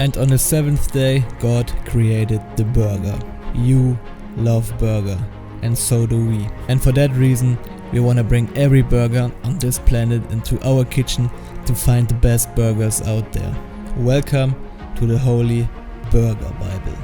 And on the seventh day, God created the burger. You love burger, and so do we. And for that reason, we want to bring every burger on this planet into our kitchen to find the best burgers out there. Welcome to the Holy Burger Bible.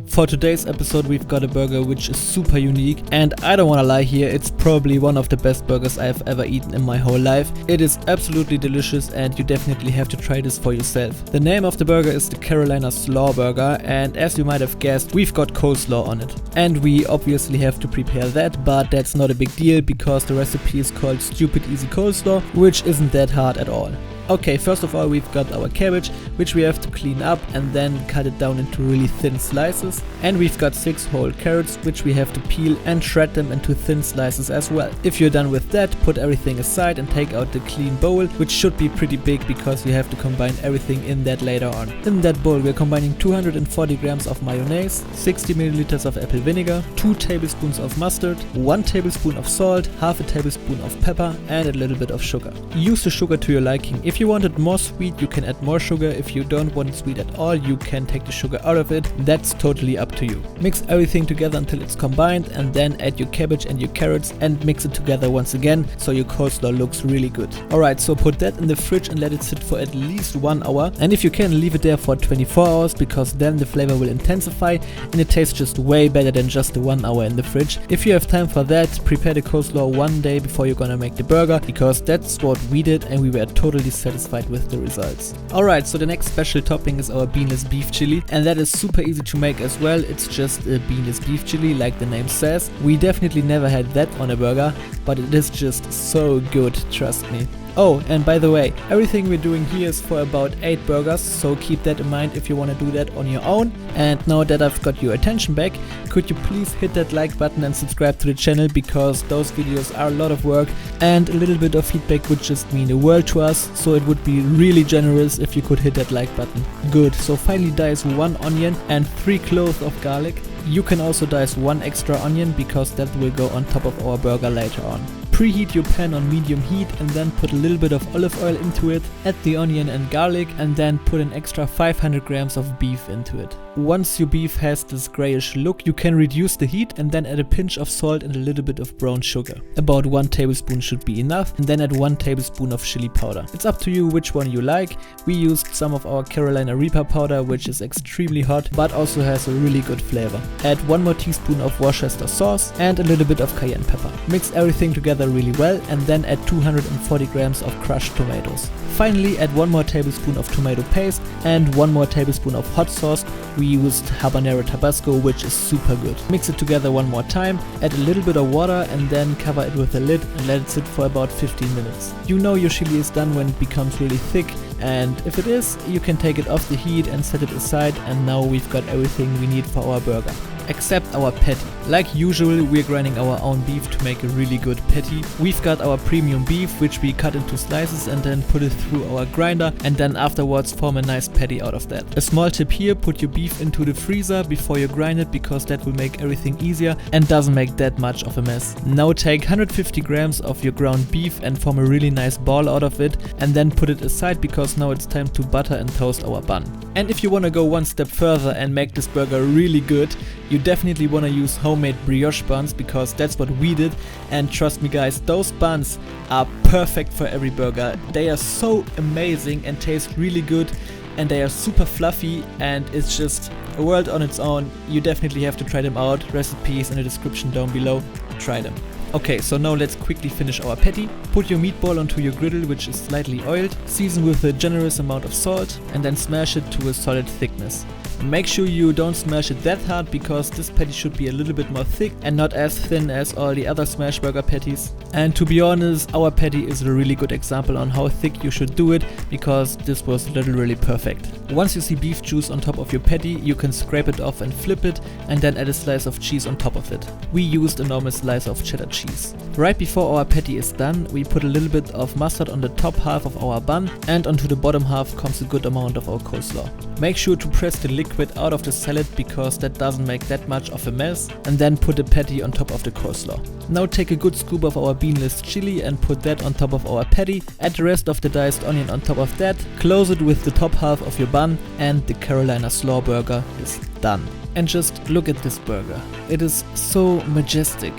For today's episode we've got a burger which is super unique, and I don't wanna lie here, it's probably one of the best burgers I've ever eaten in my whole life. It is absolutely delicious and you definitely have to try this for yourself. The name of the burger is the Carolina Slaw Burger, and as you might have guessed, we've got coleslaw on it. And we obviously have to prepare that, but that's not a big deal because the recipe is called Stupid Easy Coleslaw, which isn't that hard at all. Okay, first of all we've got our cabbage, which we have to clean up and then cut it down into really thin slices. And we've got 6 whole carrots, which we have to peel and shred them into thin slices as well. If you're done with that, put everything aside and take out the clean bowl, which should be pretty big because we have to combine everything in that later on. In that bowl we're combining 240 grams of mayonnaise, 60 milliliters of apple vinegar, 2 tablespoons of mustard, 1 tablespoon of salt, half a tablespoon of pepper and a little bit of sugar. Use the sugar to your liking. If you want it more sweet, you can add more sugar. If you don't want it sweet at all, you can take the sugar out of it. That's totally up to you. Mix everything together until it's combined and then add your cabbage and your carrots and mix it together once again so your coleslaw looks really good. Alright, so put that in the fridge and let it sit for at least 1 hour, and if you can, leave it there for 24 hours because then the flavor will intensify and it tastes just way better than just the 1 hour in the fridge. If you have time for that, prepare the coleslaw one day before you're gonna make the burger, because that's what we did and we were totally satisfied with the results. Alright, so the next special topping is our beanless beef chili, and that is super easy to make as well. It's just a beanless beef chili like the name says. We definitely never had that on a burger, but it is just so good, trust me. Oh, and by the way, everything we're doing here is for about 8 burgers, so keep that in mind if you want to do that on your own. And now that I've got your attention back, could you please hit that like button and subscribe to the channel, because those videos are a lot of work and a little bit of feedback would just mean the world to us, so it would be really generous if you could hit that like button. Good, so finally dice 1 onion and 3 cloves of garlic. You can also dice 1 extra onion because that will go on top of our burger later on. Preheat your pan on medium heat and then put a little bit of olive oil into it, add the onion and garlic and then put an extra 500 grams of beef into it. Once your beef has this grayish look, you can reduce the heat and then add a pinch of salt and a little bit of brown sugar. About 1 tablespoon should be enough, and then add 1 tablespoon of chili powder. It's up to you which one you like. We used some of our Carolina Reaper powder, which is extremely hot but also has a really good flavor. Add 1 more teaspoon of Worcester sauce and a little bit of cayenne pepper. Mix everything together really well and then add 240 grams of crushed tomatoes. Finally, add 1 more tablespoon of tomato paste and 1 more tablespoon of hot sauce. We used habanero Tabasco, which is super good. Mix it together one more time, add a little bit of water and then cover it with a lid and let it sit for about 15 minutes. You know your chili is done when it becomes really thick, and if it is, you can take it off the heat and set it aside, and now we've got everything we need for our burger. Except our patty. Like usual, we're grinding our own beef to make a really good patty. We've got our premium beef, which we cut into slices and then put it through our grinder, and then afterwards form a nice patty out of that. A small tip here, put your beef into the freezer before you grind it, because that will make everything easier and doesn't make that much of a mess. Now take 150 grams of your ground beef and form a really nice ball out of it, and then put it aside because now it's time to butter and toast our bun. And if you want to go one step further and make this burger really good, you definitely want to use homemade brioche buns, because that's what we did, and trust me guys, those buns are perfect for every burger. They are so amazing and taste really good, and they are super fluffy, and it's just a world on its own. You definitely have to try them out. Recipes in the description down below. Try them. Okay, so now let's quickly finish our patty. Put your meatball onto your griddle, which is slightly oiled, season with a generous amount of salt, and then smash it to a solid thickness. Make sure you don't smash it that hard because this patty should be a little bit more thick and not as thin as all the other smash burger patties. And to be honest, our patty is a really good example on how thick you should do it because this was literally perfect. Once you see beef juice on top of your patty, you can scrape it off and flip it and then add a slice of cheese on top of it. We used a normal slice of cheddar cheese. Right before our patty is done, we put a little bit of mustard on the top half of our bun, and onto the bottom half comes a good amount of our coleslaw. Make sure to press the liquid out of the salad because that doesn't make that much of a mess, and then put the patty on top of the coleslaw. Now take a good scoop of our beanless chili and put that on top of our patty, add the rest of the diced onion on top of that, close it with the top half of your bun, and the Carolina slaw burger is done. And just look at this burger. It is so majestic.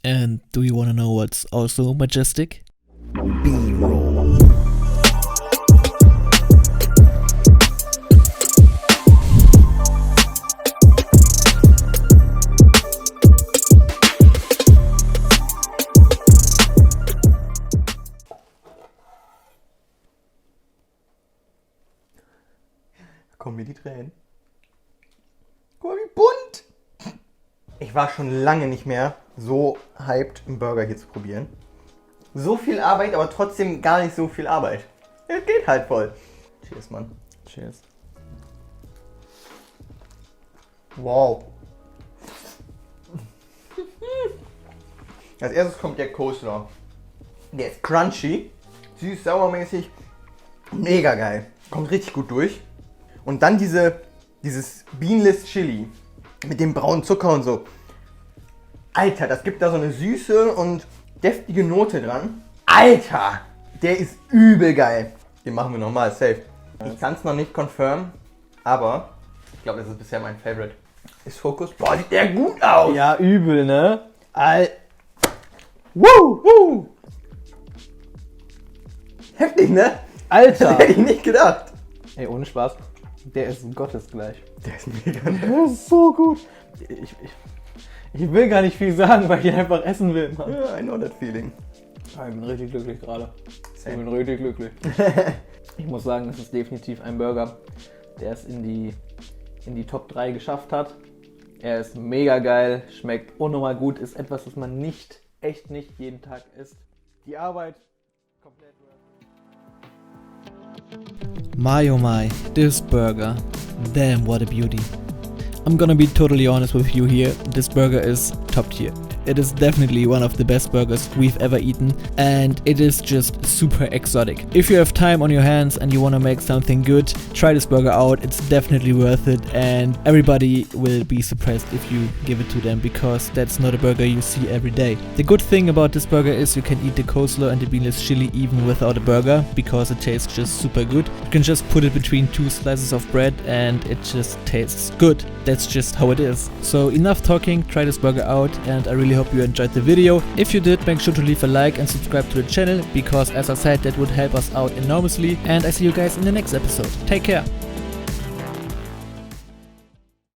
And do you want to know what's also majestic? B-roll. Kommen mir die Tränen. Guck mal, wie bunt! Ich war schon lange nicht mehr so hyped, einen Burger hier zu probieren. So viel Arbeit, aber trotzdem gar nicht so viel Arbeit. Es geht halt voll. Cheers, Mann. Cheers. Wow. Als erstes kommt der Coleslaw. Der ist crunchy, süß-sauermäßig, mega geil. Kommt richtig gut durch. Und dann dieses Beanless Chili mit dem braunen Zucker und so. Alter, das gibt da so eine süße und deftige Note dran. Alter, der ist übel geil. Den machen wir nochmal, safe. Ich kann es noch nicht confirmen, aber ich glaube, das ist bisher mein Favorite. Ist Fokus? Boah, sieht der gut aus. Ja, übel, ne? Woo! Heftig, ne? Alter! Das hätte ich nicht gedacht. Ey, ohne Spaß. Der ist gottesgleich. Der ist mega. Der ist so gut. Ich will gar nicht viel sagen, weil ich einfach essen will, Mann. Ja, I know that feeling. Ich bin richtig glücklich gerade. Ich Same. bin richtig glücklich. Ich muss sagen, das ist definitiv ein Burger, der es in die Top 3 geschafft hat. Er ist mega geil, schmeckt unnormal gut, ist etwas, das man echt nicht jeden Tag isst. Die Arbeit komplett wert. My oh my, this burger. Damn, what a beauty. I'm gonna be totally honest with you here, this burger is top tier. It is definitely one of the best burgers we've ever eaten, and it is just super exotic. If you have time on your hands and you want to make something good, try this burger out. It's definitely worth it, and everybody will be surprised if you give it to them because that's not a burger you see every day. The good thing about this burger is you can eat the coleslaw and the beanless chili even without a burger because it tastes just super good. You can just put it between two slices of bread and it just tastes good. That's just how it is. So enough talking, try this burger out, and I really hope you enjoyed the video. If you did, make sure to leave a like and subscribe to the channel because, as I said, that would help us out enormously, and I see you guys in the next episode. Take care!